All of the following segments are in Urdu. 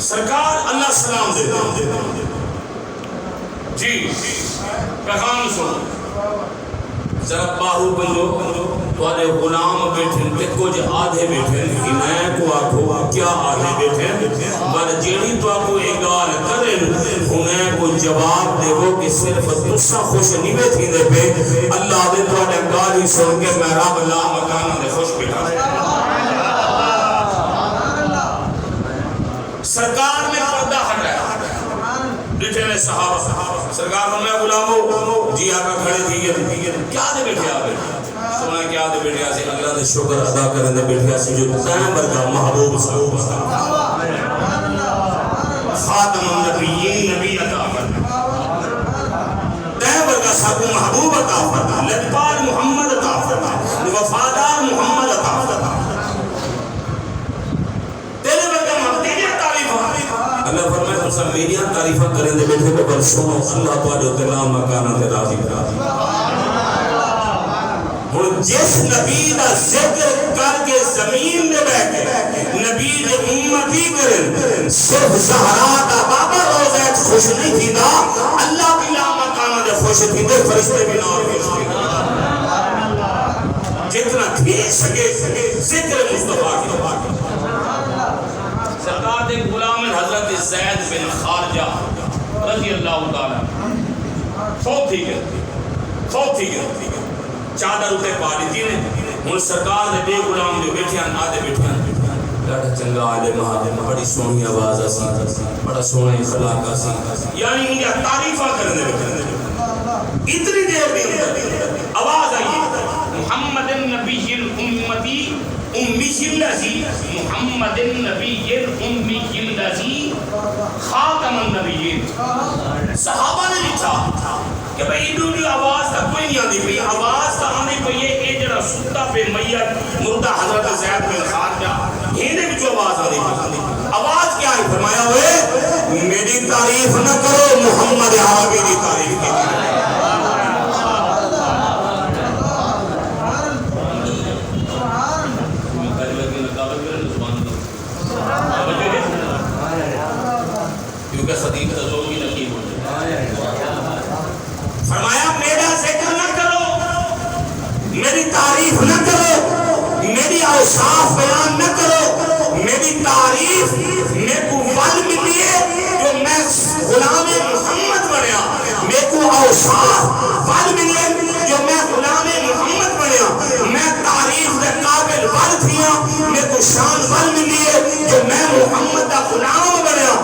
سرکار اللہ سلام دے جی پیغام سنو ذرا باہو بندو تھوڑے غلام بیٹھے تے کچھ آدھے بیٹھے میں کو آکھو کیا آدھے بیٹھے بل جیڑی تو آکھو ایک گال کریں انہیں کو جواب دے وہ کہ صرف تسا خوش نہیں بیٹھی دے پہ اللہ دے تھوڑے گال ہی سن کے میں رب اللہ مکانہ دے خوش بیٹھا سرکار نے پردہ ہٹایا بیٹھے نے صحابہ سرکار فرمایا غلامو جی آقا کھڑے دیئے کیا دے بیٹھے آگے سونا کیا دے بیٹھے آسے اللہ دے شکر ادا کریں دے بیٹھے آسے جو تین برگا محبوب صاحب خاتم النبیین نبی عطا فرما تین برگا صاحب محبوب عطا فرما لدپال محمد عطا فرما وفادار محمد عطا فرما اللہ فرمائے تم سب میری تعریفہ کریں دے بیٹھے کو بل سنو اللہ تو آجو دلہ مکانہ تے راضی ہوں جس نبی دا ذکر کر کے زمین میں بیٹھے نبی دے امتی کریں صرف زہرا دا بابا روزہ خوش نہیں تھی دا اللہ بلا مکانہ دے خوش تھی دے فرشتے بھی نہ خوش تھی جتنا تھی سکے ذکر مصطفیٰ کی سرکار دے غلام حضرت زید بن خارجہ رضی اللہ تعالیٰ فوت تھی گئے چادر اتے پاڑی تھی نے ان سرکار دے بے غلام جو بیٹھے ہیں آدھے بیٹھے ہیں لڑا چنگا آلے مہادم بڑی سونی آواز آسی بڑا سونا اخلاق آسی یعنی ان کا تعریفہ کرنے بیٹھے اتنی دیر بھی آواز آئی محمد النبی الامتی امی اللذی محمد النبی امی اللذی خاتم النبیین صحابہ نے لکھا کہ بھئی ادھولی آواز تا کوئی نہیں آدھی پئی آواز تا آنے پئی ہے اے جڑا ستا پہ میت مردہ حضرت زید بن خارجہ ہینے بھی جو آواز آدھی پئی آواز کیا ہے فرمایا ہوئے میری تعریف نہ کرو محمد عربی دی تعریف کی کیونکہ خدیب تزور کی نقیب ہو فرمایا میرا ذکر نہ کرو میری تعریف نہ کرو میری اوصاف بیان نہ کرو میری تعریف میرے کو ول ملی ہے جو میں غلام محمد بنیا میرے کو اوصاف ول ملی ہے جو میں غلام محمد بنیا میں تعریف دے قابل ول تھیا میرے کو شان ول ملی ہے جو میں محمد دا غلام بنیا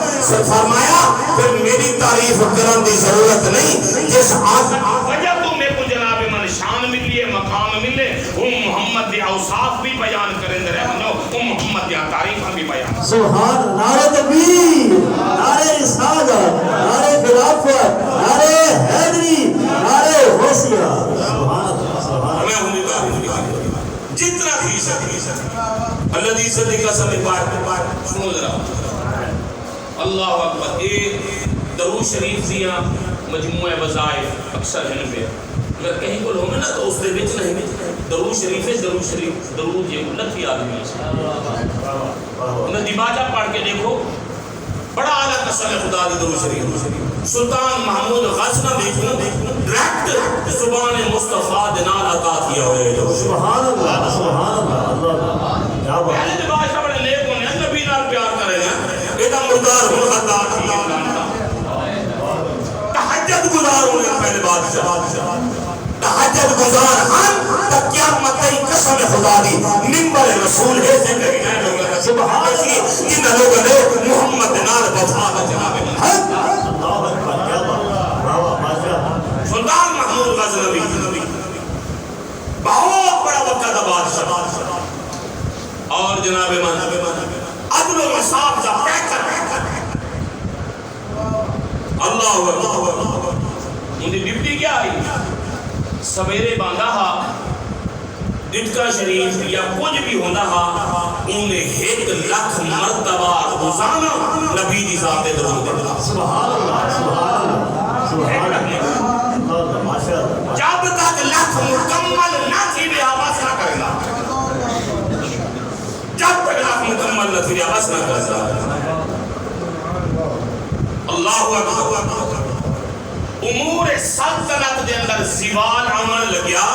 فرمایا پھر میری تعریف کرن دی ضرورت نہیں جس وجہ تو میں کو جناب من شان ملی ہے مقام ملے ہم محمد دی اوصاف بھی بیان کریں دے رہے ہم محمد دی تعریف بھی بیان سبحان نعرہ تکبیر نعرہ رسالت نعرہ خلافت نعرہ حیدری نعرہ غوثیہ میں ہوں جتنا بھی سکتی اللہ دی عزت کا سب پاک سنو ذرا اللہ اکبر ایک درود شریف دیا مجموعہ وظائف اکثر ہیں پہ اگر کہیں کو لوگ نا تو اس دے وچ نہیں درود شریف ہے درود یہ لکھی آدمی ہے دیباجہ پڑھ کے دیکھو بڑا اعلیٰ قسم خدا دی درود شریف سلطان محمود غزنہ دیکھو ڈائریکٹ زبان مصطفیٰ دنال عطا کیا ہوئے سبحان اللہ سبحان اللہ کیا بات پہلے دیباجہ بڑے نیک ہونے نبی نال پیار کرے ہیں ایدہ مردار ہوں خطا کی تحجد گزار ہونے پہلے بادشاہ تحجد گزار ہم تک قیامت کی قسم خدا دی منبر رسول ہے ذکر سبحان اللہ جن لوگوں نے محمد نال وفا کا جناب اللہ اکبر کیا بات سلطان محمود غزنوی بہت بڑا وقت دا بادشاہ اور جناب عدل و انصاف کا پیکر اللہ ان کی ڈپٹی کیا آئی سویرے باندھا ہا ڈٹکا شریف یا کچھ بھی ہوندہ ہا انہیں 1,00,000 مرتبہ روزانہ نبی دی ذات درود دیتا سبحان اللہ سبحان اللہ سبحان اللہ جب تک لکھ مکمل نہ تھی بھی آواز نہ کرے گا جب تک لکھ مکمل نہ تھی بھی آواز نہ کرے گا اللہ اکبر امور سلطنت دے اندر زوال عمل لگیا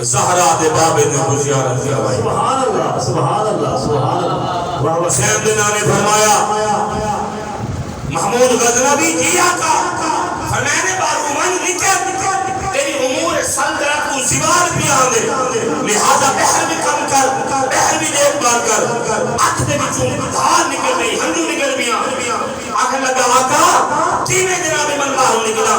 زہرا دے بابے نے بشارت کیا بھائی سبحان اللہ سبحان اللہ سبحان اللہ واہ واہ حسین بن نے فرمایا محمود غزنوی جی آقا فرمایا نے بارومن نکل تیری امور سلطنت کو زوال بھی آندے لہذا بحر بھی کم کر بحر بھی دیکھ بار کر اکھ دے بچوں دھار نکل رہی ہنجو نکل بھی آخر لگا آقا تینے جناب من باہر نکلا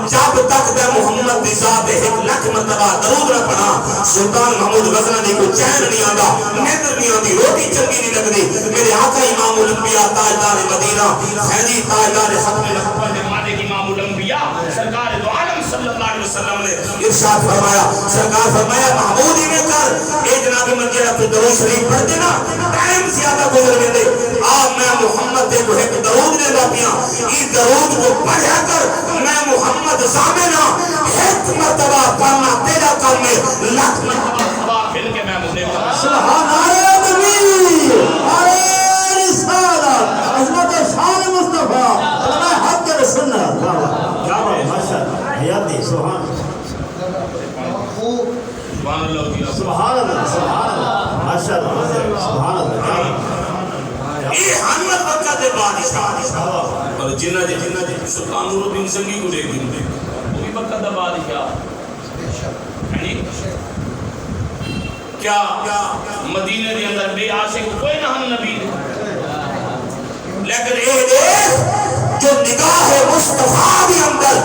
جب تک دے محمد دی ذات ایک لکھ مرتبہ درود نہ پڑھا سلطان محمود غزنوی کو چین نہیں آندا نیندر نہیں آندی روٹی چنگی نہیں لگدی میرے آقا امام الانبیاء تاجدار مدینہ فیضی تاجدار ختم نبوت مالک امام الانبیاء سرکار دو عالم صلی اللہ علیہ وسلم نے ارشاد فرمایا سرکار فرمایا محمود ہی میں کر اے جناب منجرہ تو درود شریف پڑھ دینا ٹائم زیادہ گزر گئے دے آپ میں محمد دے کو ایک درود نے لاپیاں اس درود کو پڑھا کر میں محمد سامنا ایک مرتبہ پڑھنا تیرا کام میں لکھ مرتبہ سواب پھر کے میں مجھے سبحان آئے نبی آئے رسالت عظمت شان مصطفیٰ علماء حق کے سنت کیا بات ماشاء حیات دی سبحان سبحان اللہ سبحان اللہ سبحان اللہ ماشاء اللہ سبحان اللہ یہ حنمت وقت دے بادشاہ اور جنہ جی سلطان نور الدین زنگی کو دیکھ دیں وہ بھی وقت دے بادشاہ یعنی کیا مدینہ دے اندر بے عاشق کوئی نہ ہم نبی لیکن اے دیکھ جو نگاہ مصطفیٰ بھی اندر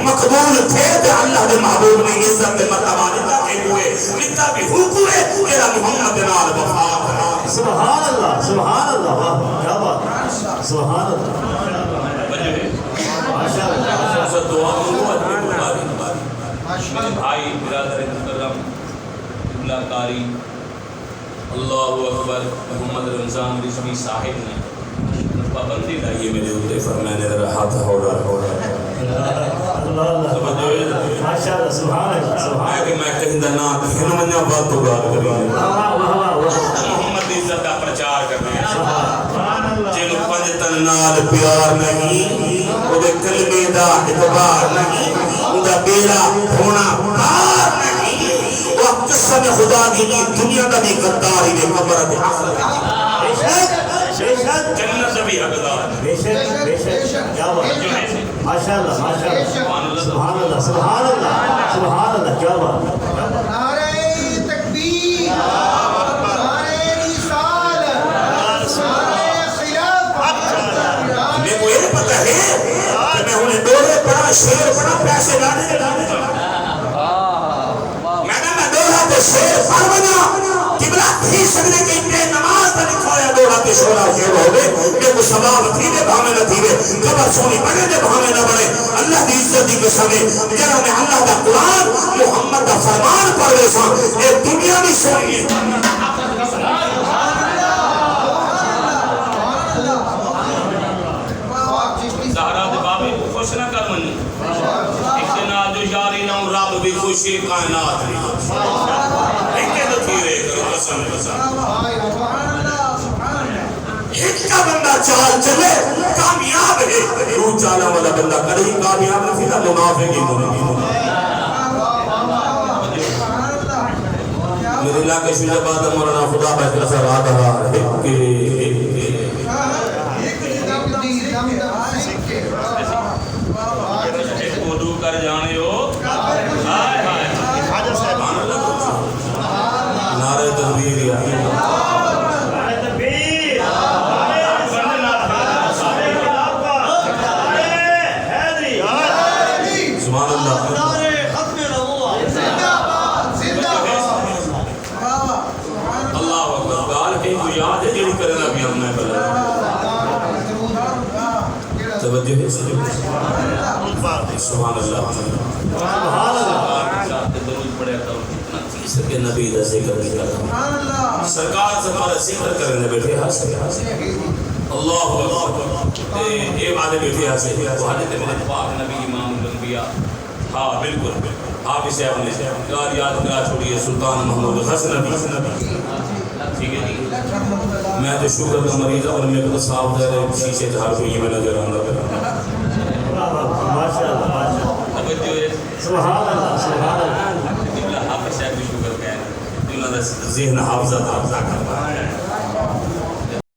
مقبول تھے تو اللہ دے محبوب نے عزت دے مرتبہ نتا کہ ہوئے نتا بھی ہوئے تیرا محمد نال وفا سبحان اللہ سبحان اللہ واہ کیا بات سبحان اللہ ماشاء اللہ دعا منگو میرے بھائی برادر مکرم اللہ قاری اللہ اکبر محمد رمضان رضوی صاحب نے پابندی لائیے میرے اوپر فرمانے ذرا ہاتھ ہو رہا ماشاء اللہ سبحان اللہ سبحان کہ میں کہیں نہ ہن منیا بات تو بات کریں محمد دی عزت دا پرچار کرنے جن پنج تن نال پیار نہیں او دے کلمے دا اعتبار نہیں او دا بیڑا ہونا پار نہیں او قسم خدا دی دنیا دا بھی غداری دے قبر دے آخرت جنت بھی حقدار بے شک کیا بات ماشاء اللہ ماشاء اللہ سبحان اللہ سبحان اللہ سبحان اللہ کیا بات نعرہ تکبیر نعرہ رسالت نعرہ خلافت میں کو یہ پتہ ہے کہ میں انہیں دورے پڑا شیر پڑا پیسے لانے میں دوڑا تو شیر پڑ بنا قبلہ تھی سکنے کے اتنے نماز نہ لکھوایا دوڑا تو شورا شیر ہو گئے کہ وہ سباب تھی دے بھامے نہ تھی دے قبر سونی بنے دے بھامے نہ بنے اللہ دی عزت دی قسمیں جنہوں نے اللہ دا قرآن محمد دا فرمان پڑھ دے سان ایک دنیا بھی سونی ہے زہرا دے بابے کو خوش نہ کر منی ایک دن جو یاری نہ رب بھی خوشی کائنات نہیں ایک دن تھی رہے کرو قسم قسم ایک کا بندہ چال چلے کامیاب ہے رو چالا والا بندہ کدھی کامیاب نہیں تھا منافع کی میرے علاقے سے جب آدم مولانا خدا بہت نظر آ رہا ہے کہ وضو کر جانے ہو ہائے ہائے نعرہ تکبیر یا سبحان اللہ اللہ اکبر گال کہیں کو یاد ہے جیڑی کرنا بھی ہم نے بلا توجہ ہے سبحان اللہ سبحان اللہ درود پڑھے اتنا تیسر کے نبی دا ذکر نہیں کرتا سرکار سے ہمارا ذکر کرنے بیٹھے حاصل اللہ اکبر اے وعدے بیٹھے حاصل وہ حضرت میرے پاک نبی امام الانبیاء ہاں بالکل آپ اسے اپنے یاد یاد کرا چھوڑیے سلطان محمود غزنوی ٹھیک ہے جی میں تو شوگر کا مریض اور میرے کو صاف دے رہے شیشے جھاڑ کو یہ میں نظر آنا سبحان اللہ سبحان اللہ حافظ صاحب بھی شکر کہہ رہے ہیں انہوں نے ذہن حافظہ کروا ہے